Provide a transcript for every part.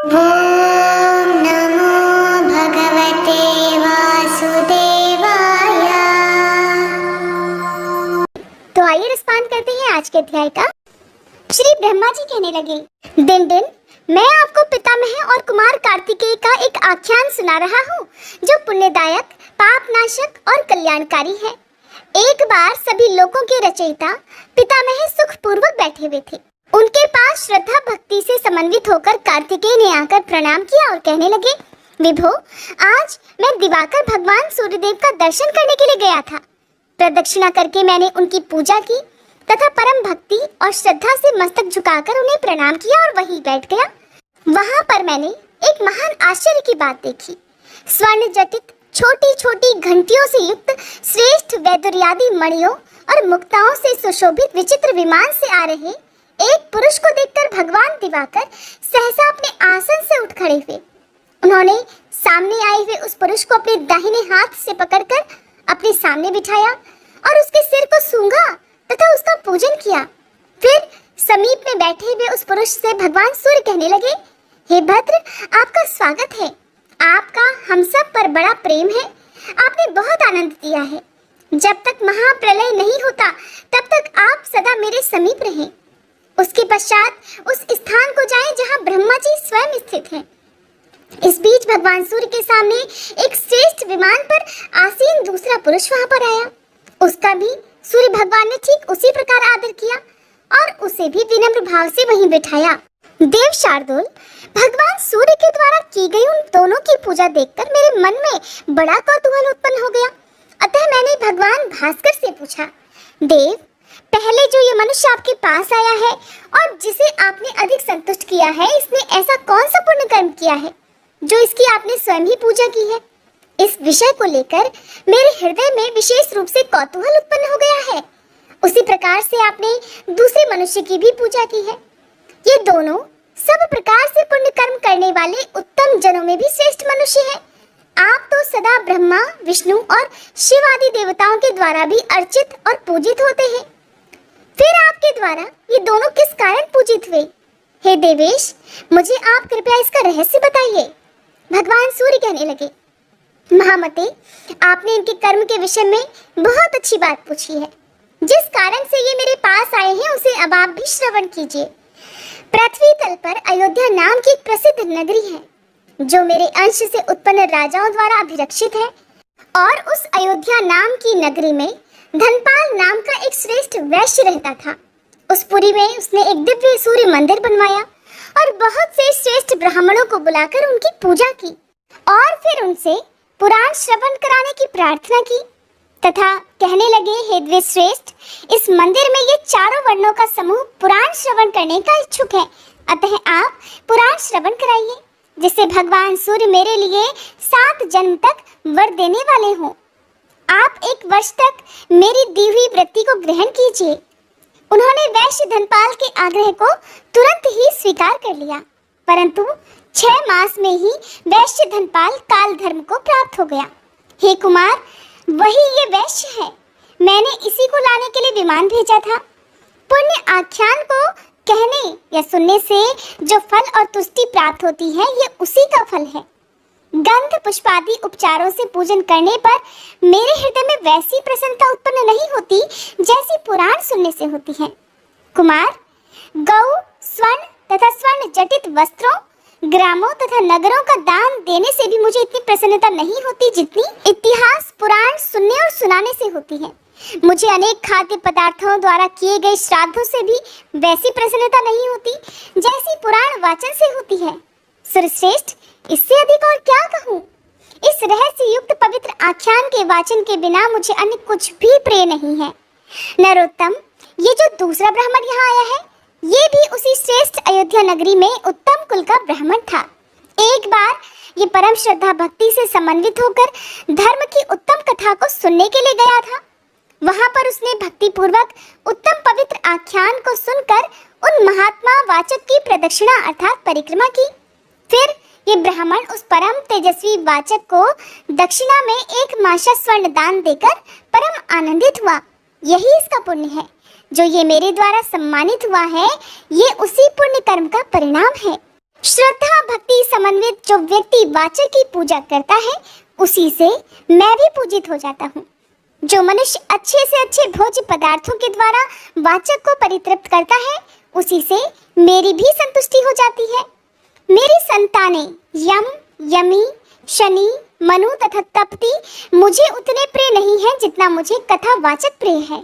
ॐ नमो भगवते वासुदेवाय। तो आइए रिस्पॉन्ड करते हैं आज के अध्याय का। श्री ब्रह्मा जी कहने लगे, दिन दिन मैं आपको पितामह और कुमार कार्तिकेय का एक आख्यान सुना रहा हूँ जो पुण्यदायक, पापनाशक और कल्याणकारी है। एक बार सभी लोगों के रचयिता पितामह सुखपूर्वक बैठे हुए थे। उनके पास श्रद्धा भक्ति से समन्वित होकर कार्तिकेय ने आकर प्रणाम किया और कहने लगे, विभो, आज मैं दिवाकर भगवान सूर्यदेव का दर्शन करने के लिए गया था। प्रदक्षिणा करके मैंने उनकी पूजा की तथा परम भक्ति और श्रद्धा से मस्तक झुकाकर उन्हें प्रणाम किया और वहीं बैठ गया। वहां पर मैंने एक महान आश्चर्य की बात देखी। स्वर्ण जटित छोटी छोटी घंटियों से युक्त श्रेष्ठ वैदुर्यादि मणियों और मुक्ताओं से सुशोभित विचित्र विमान से आ रहे एक पुरुष को देखकर भगवान दिवाकर सहसा अपने आसन से उठ खड़े हुए। उन्होंने सामने आए हुए उस पुरुष को अपने दाहिने हाथ से पकड़कर अपने सामने बिठाया और उसके सिर को सूंघा तथा उसका पूजन किया। फिर समीप में बैठे हुए उस पुरुष से भगवान सूर्य कहने लगे, हे भद्र, आपका स्वागत है। आपका हम सब पर बड़ा प्रेम है। आपने बहुत आनंद दिया है। जब तक महाप्रलय नहीं होता तब तक आप सदा मेरे समीप रहें। उसके पश्चात उस स्थान को जाएं जहां ब्रह्मा जी स्वयं स्थित हैं। इस बीच भगवान सूर्य के सामने एक श्रेष्ठ विमान पर आसीन दूसरा पुरुष वहां पर आया। उसका भी सूर्य भगवान ने ठीक उसी प्रकार आदर किया और उसे भी विनम्र भाव से वहीं बिठाया। देव शार्दुल, भगवान सूर्य के द्वारा की गई उन दोनों की पूजा देखकर मेरे मन में बड़ा कौतूहल उत्पन्न हो गया। अतः मैंने भगवान भास्कर से पूछा, देव, पहले जो ये मनुष्य आपके पास आया है और जिसे आपने अधिक संतुष्ट किया है, इसने ऐसा कौन सा पुण्य कर्म किया है जो इसकी आपने स्वयं ही पूजा की है? इस विषय को लेकर मेरे हृदय में विशेष रूप से कौतूहल उत्पन्न हो गया है। उसी प्रकार से आपने दूसरे मनुष्य की भी पूजा की है। ये दोनों सब प्रकार से पुण्य कर्म करने वाले उत्तम जनों में भी श्रेष्ठ मनुष्य हैं। आप तो सदा ब्रह्मा, विष्णु और शिव आदि देवताओं के द्वारा भी अर्चित और पूजित होते हैं। फिर आपके द्वारा ये दोनों किस कारण पूजित हुए? हे देवेश, मुझे आप कृपया इसका रहस्य बताइए। भगवान सूर्य कहने लगे, महामते, आपने इनके कर्म के विषय में बहुत अच्छी बात पूछी है। जिस कारण से ये मेरे पास आए हैं उसे अब आप भी श्रवण कीजिए। पृथ्वी तल पर अयोध्या नाम की एक प्रसिद्ध नगरी है जो मेरे अंश से उत्पन्न राजाओं द्वारा अभिरक्षित है। और उस अयोध्या नाम की नगरी में धनपाल नाम का एक श्रेष्ठ वैश्य रहता था। उस पुरी में उसने एक दिव्य सूर्य मंदिर बनवाया और बहुत से श्रेष्ठ ब्राह्मणों को बुलाकर उनकी पूजा की और फिर उनसे पुराण श्रवण कराने की प्रार्थना की तथा कहने लगे, हे द्विश्रेष्ठ, इस मंदिर में ये चारों वर्णों का समूह पुराण श्रवण करने का इच्छुक है। अतः आप पुराण श्रवण कराइए जिससे भगवान सूर्य मेरे लिए 7 जन्म तक वर देने वाले हों। आप 1 वर्ष तक मेरी दी हुई वृत्ति को ग्रहण कीजिए। उन्होंने वैश्य धनपाल के आग्रह को तुरंत ही स्वीकार कर लिया, परंतु 6 मास में ही वैश्य धनपाल काल धर्म को प्राप्त हो गया। हे कुमार, वही ये वैश्य है। मैंने इसी को लाने के लिए विमान भेजा था। पुण्य आख्यान को कहने या सुनने से जो फल और तुष्टि प्राप्त होती है, ये उसी का फल है। गंध पुष्पादि उपचारों से पूजन करने पर मेरे हृदय में वैसी प्रसन्नता उत्पन्न नहीं होती जैसी पुराण सुनने से होती है। कुमार, गौ, स्वर्ण तथा स्वर्ण जटित वस्त्रों, ग्रामों तथा नगरों का दान देने से भी मुझे इतनी प्रसन्नता नहीं होती जितनी इतिहास पुराण सुनने और सुनाने से होती है। मुझे अनेक खाद्य पदार्थों द्वारा किए गए श्राद्धों से भी वैसी प्रसन्नता नहीं होती जैसी पुराण वाचन से होती है। सुरश्रेष्ठ, इससे अधिक और क्या कहूँ? इस रहस्य युक्त पवित्र आख्यान के वाचन के बिना मुझे अन्य कुछ भी प्रिय नहीं है। नरोत्तम, ये जो दूसरा ब्राह्मण यहाँ आया है, ये भी उसी श्रेष्ठ अयोध्या नगरी में उत्तम कुल का ब्राह्मण था। एक बार ये परम श्रद्धा भक्ति से समन्वित होकर धर्म की उत्तम कथा को सुनने के लिए गया था। वहां पर उसने भक्ति पूर्वक उत्तम पवित्र आख्यान को सुनकर उन महात्मा वाचक की प्रदक्षिणा अर्थात परिक्रमा की। फिर ये ब्राह्मण उस परम तेजस्वी वाचक को दक्षिणा में 1 माशा स्वर्ण दान देकर परम आनंदित हुआ। यही इसका पुण्य है। जो ये मेरे द्वारा सम्मानित हुआ है, ये उसी पुण्य कर्म का परिणाम है। श्रद्धा भक्ति समन्वित जो व्यक्ति वाचक की पूजा करता है उसी से मैं भी पूजित हो जाता हूँ। जो मनुष्य अच्छे से अच्छे भोज्य पदार्थों के द्वारा वाचक को परितृप्त करता है उसी से मेरी भी संतुष्टि हो जाती है। मेरी संतानें यम, यमी, शनि, मनु तथा तप्ती मुझे उतने प्रिय नहीं है जितना मुझे कथा वाचक प्रिय है।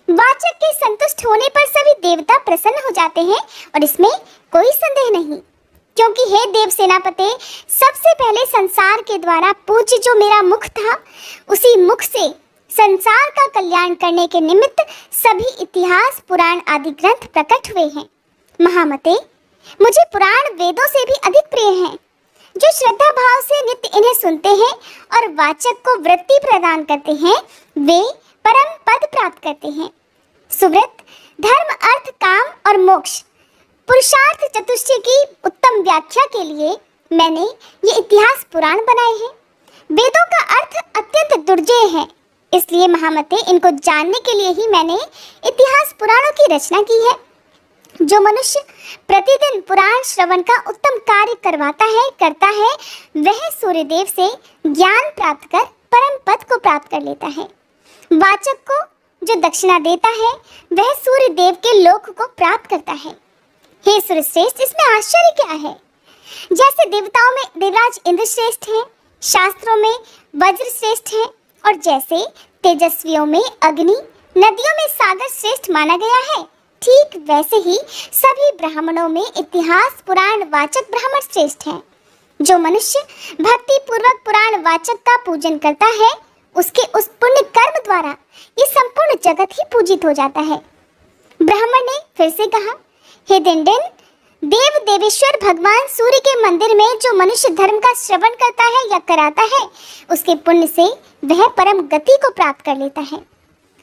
वाचक के संतुष्ट होने पर सभी देवता प्रसन्न हो जाते हैं और इसमें कोई संदेह नहीं, क्योंकि हे देव सेनापते, सबसे पहले संसार के द्वारा पूज्य जो मेरा मुख था, उसी मुख से संसार का कल्याण करने के निमित्त सभी इतिहास, पुराण आदि ग्रंथ प्रकट हुए हैं। महामते, मुझे पुराण वेदों से भी अधिक प्रिय हैं। जो श्रद्धा भाव से नित्य इन्हें सुनते हैं और वाचक को वृत्ति प्रदान करते हैं, वे परम पद प्राप्त करते हैं। सुव्रत, धर्म, अर्थ, काम और मोक्ष पुरुषार्थ चतुष्टय की उत्तम व्याख्या के लिए मैंने ये इतिहास पुराण बनाए हैं। वेदों का अर्थ अत्यंत दुर्जेय है, इसलिए महामते इनको जानने के लिए ही मैंने इतिहास पुराणों की रचना की है। जो मनुष्य प्रतिदिन पुराण श्रवण का उत्तम कार्य करता है, वह सूर्यदेव से ज्ञान प्राप्त कर परम पद को प्राप्त कर लेता है। वाचक को जो दक्षिणा देता है, वह सूर्यदेव के लोक को प्राप्त करता है। हे सूर्यश्रेष्ठ, इसमें आश्चर्य क्या है? जैसे देवताओं में देवराज इंद्र श्रेष्ठ हैं, शास्त्रों में वज्र श्रेष्ठ हैं, और जैसे तेजस्वियों में अग्नि, नदियों में सागर श्रेष्ठ माना गया है, ठीक वैसे ही सभी ब्राह्मणों में इतिहास पुराण वाचक ब्राह्मण श्रेष्ठ हैं। जो मनुष्य भक्ति पूर्वक पुराण वाचक का पूजन करता है, उसके उस पुण्य कर्म द्वारा ये संपूर्ण जगत ही पूजित हो जाता है। ब्राह्मण ने फिर से कहा, हे दिनदिन, देव देवेश्वर भगवान सूर्य के मंदिर में जो मनुष्य धर्म का श्रवण करता है या कराता है, उसके पुण्य से वह परम गति को प्राप्त कर लेता है।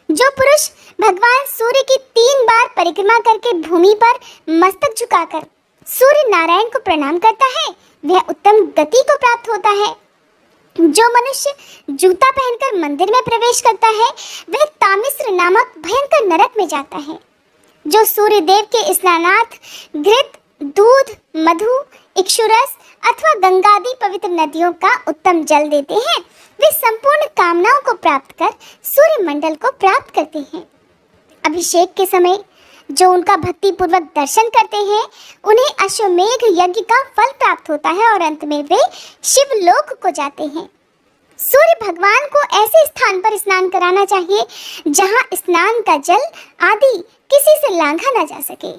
जो पुरुष भगवान सूर्य की 3 बार परिक्रमा करके भूमि पर मस्तक झुकाकर सूर्य नारायण को प्रणाम करता है, वह उत्तम गति को प्राप्त होता है। जो मनुष्य जूता पहनकर मंदिर में प्रवेश करता है, वह तामिस्र नामक भयंकर नरक में जाता है। जो सूर्य देव के स्नानार्थ घृत, दूध, मधु, इक्षुरस अथवा गंगादि पवित्र नदियों का उत्तम जल देते हैं, वे संपूर्ण कामनाओं को प्राप्त कर सूर्य मंडल को प्राप्त करते हैं। अभिषेक के समय जो उनका भक्ति पूर्वक दर्शन करते हैं, उन्हें अश्वमेघ यज्ञ का फल प्राप्त होता है और अंत में वे शिवलोक को जाते हैं। सूर्य भगवान को ऐसे स्थान पर स्नान कराना चाहिए जहां स्नान का जल आदि किसी से लांघा ना जा सके।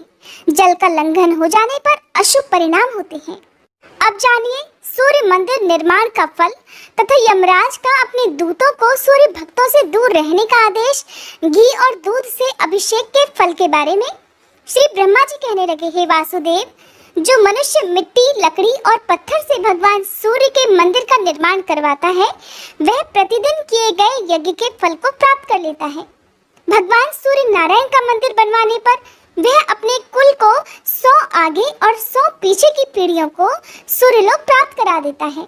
जल का लंघन हो जाने पर अशुभ परिणाम होते हैं। अब जानिए सूर्य मंदिर निर्माण का फल तथा यमराज का अपने दूतों को सूर्य भक्तों से दूर रहने का आदेश, घी और दूध से अभिषेक के फल के बारे में। श्री ब्रह्मा जी कहने लगे, हे वासुदेव, जो मनुष्य मिट्टी, लकड़ी और पत्थर से भगवान सूर्य के मंदिर का निर्माण करवाता है, वह प्रतिदिन किए गए यज्ञ के फल को प्राप्त कर लेता है। भगवान सूर्य नारायण का मंदिर बनवाने पर वह अपने कुल को 100 आगे और 100 पीछे की पीढ़ियों को सूर्यलोक प्राप्त करा देता है।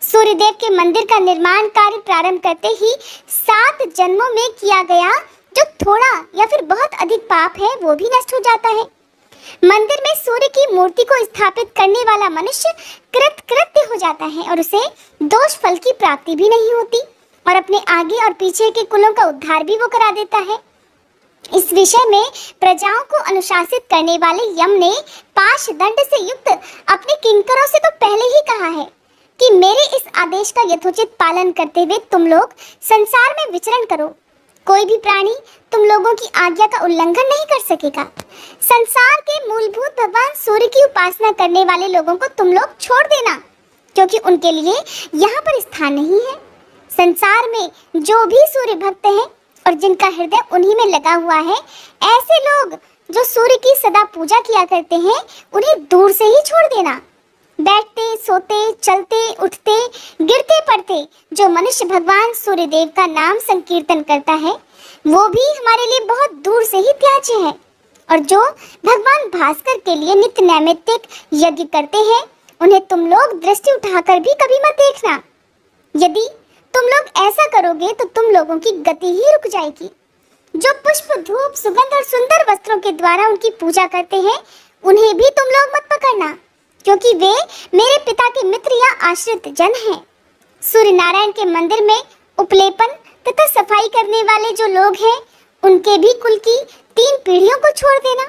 सूर्यदेव के मंदिर का निर्माण कार्य प्रारंभ करते ही 7 जन्मों में किया गया जो थोड़ा या फिर बहुत अधिक पाप है, वो भी नष्ट हो जाता है। मंदिर में सूर्य की मूर्ति को स्थापित करने वाला मनुष्य कृतकृत्य हो जाता है और उसे दोष फल की प्राप्ति भी नहीं होती, और अपने आगे और पीछे के कुलों का उद्धार भी वो करा देता है। इस विषय में प्रजाओं को अनुशासित करने वाले यम ने पाश दंड से युक्त अपने किंकरों से तो पहले ही कहा है कि मेरे इस आदेश का यथोचित पालन करते हुए तुम लोग संसार में विचरण करो। कोई भी प्राणी तुम लोगों की आज्ञा का उल्लंघन नहीं कर सकेगा। संसार के मूलभूत भगवान सूर्य की उपासना करने वाले लोगों को तुम लोग छोड़ देना, क्योंकि उनके लिए यहाँ पर स्थान नहीं है। संसार में जो भी सूर्य भक्त हैं और जिनका हृदय उन्हीं में लगा हुआ है, ऐसे लोग जो सूर्य की सदा पूजा किया करते हैं, उन्हें दूर से ही छोड़ देना। बैठते, सोते, चलते, उठते, गिरते पड़ते जो मनुष्य भगवान सूर्य देव का नाम संकीर्तन करता है, वो भी हमारे लिए बहुत दूर से ही त्याज्य है। और जो भगवान भास्कर के लिए नित्य नैमित्तिक यज्ञ करते हैं, उन्हें तुम लोग दृष्टि उठाकर भी कभी मत देखना। यदि तुम लोग ऐसा करोगे तो तुम लोगों की गति ही रुक जाएगी। जो पुष्प, धूप, सुगंध और सुंदर वस्त्रों के द्वारा उनकी पूजा करते हैं, उन्हें भी तुम लोग मत पकड़ना, क्योंकि वे मेरे पिता के मित्र या आश्रित जन हैं। सूर्य नारायण के मंदिर में उपलेपन तथा सफाई करने वाले जो लोग हैं, उनके भी कुल की 3 पीढ़ियों को छोड़ देना।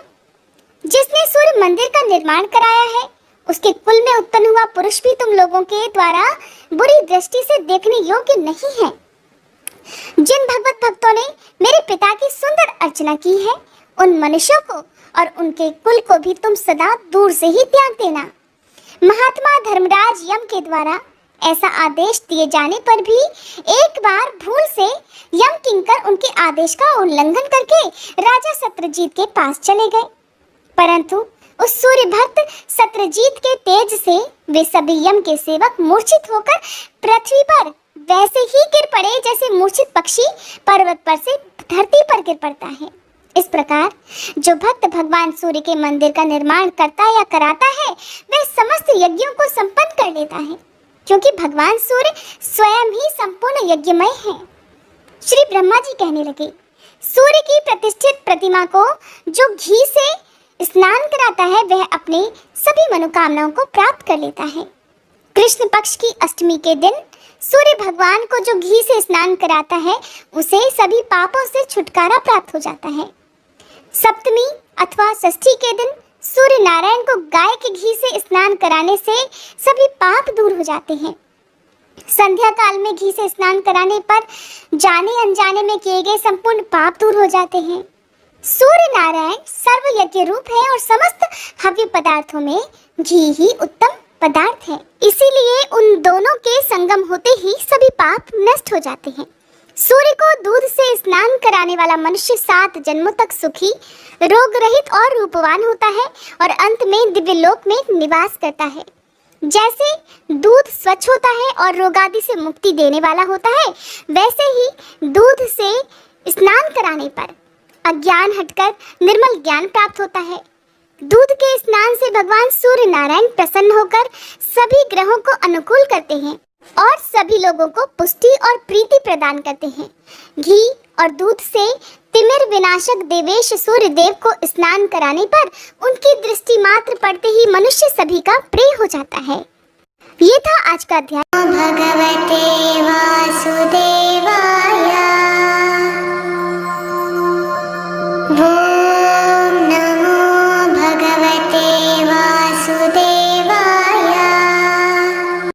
जिसने सूर्य मंदिर का निर्माण कराया है, उसके कुल में उत्पन्न हुआ पुरुष भी तुम लोगों के द्वारा बुरी दृष्टि से देखने योग्य नहीं है। जिन भगवत भक्तों ने मेरे पिता की सुंदर अर्चना की है, उन मनुष्यों को और उनके कुल को भी तुम सदा दूर से ही त्याग देना। महात्मा धर्मराज यम के द्वारा ऐसा आदेश दिए जाने पर भी एक बार भूल से यम किंकर उनके आदेश का उल्लंघन करके राजा सत्यजीत के पास चले गए, परंतु उस सूर्य भक्त सत्यजीत के तेज से वे सभी यम के सेवक मूर्छित होकर पृथ्वी पर वैसे ही गिर पड़े जैसे मूर्छित पक्षी पर्वत पर से धरती पर गिर पड़ता है। इस प्रकार जो भक्त भगवान सूर्य के मंदिर का निर्माण करता या कराता है, वह समस्त यज्ञों को संपन्न कर लेता है, क्योंकि भगवान सूर्य स्वयं ही संपूर्ण यज्ञमय है। श्री ब्रह्मा जी कहने लगे, सूर्य की प्रतिष्ठित प्रतिमा को जो घी से स्नान कराता है, वह अपने सभी मनोकामनाओं को प्राप्त कर लेता है। कृष्ण पक्ष की अष्टमी के दिन सूर्य भगवान को जो घी से स्नान कराता है, उसे सभी पापों से छुटकारा प्राप्त हो जाता है। सप्तमी अथवा षष्ठी के दिन सूर्य नारायण को गाय के घी से स्नान कराने से सभी पाप दूर हो जाते हैं। संध्या काल में घी से स्नान कराने पर जाने अनजाने में किए गए संपूर्ण पाप दूर हो जाते हैं। सूर्य नारायण सर्व यज्ञ रूप है और समस्त हव्य पदार्थों में घी ही उत्तम पदार्थ है, इसीलिए उन दोनों के संगम होते ही सभी पाप नष्ट हो जाते हैं। सूर्य को दूध से स्नान कराने वाला मनुष्य 7 जन्मों तक सुखी, रोग रहित और रूपवान होता है और अंत में दिव्य लोक में निवास करता है। जैसे दूध स्वच्छ होता है और रोग आदि से मुक्ति देने वाला होता है, वैसे ही दूध से स्नान कराने पर अज्ञान हटकर निर्मल ज्ञान प्राप्त होता है। दूध के स्नान से भगवान सूर्य नारायण प्रसन्न होकर सभी ग्रहों को अनुकूल करते हैं और सभी लोगों को पुष्टि और प्रीति प्रदान करते हैं। घी और दूध से तिमिर विनाशक देवेश सूर्य देव को स्नान कराने पर उनकी दृष्टि मात्र पड़ते ही मनुष्य सभी का प्रिय हो जाता है। ये था आज का अध्याय। भगवते वासुदेवाय।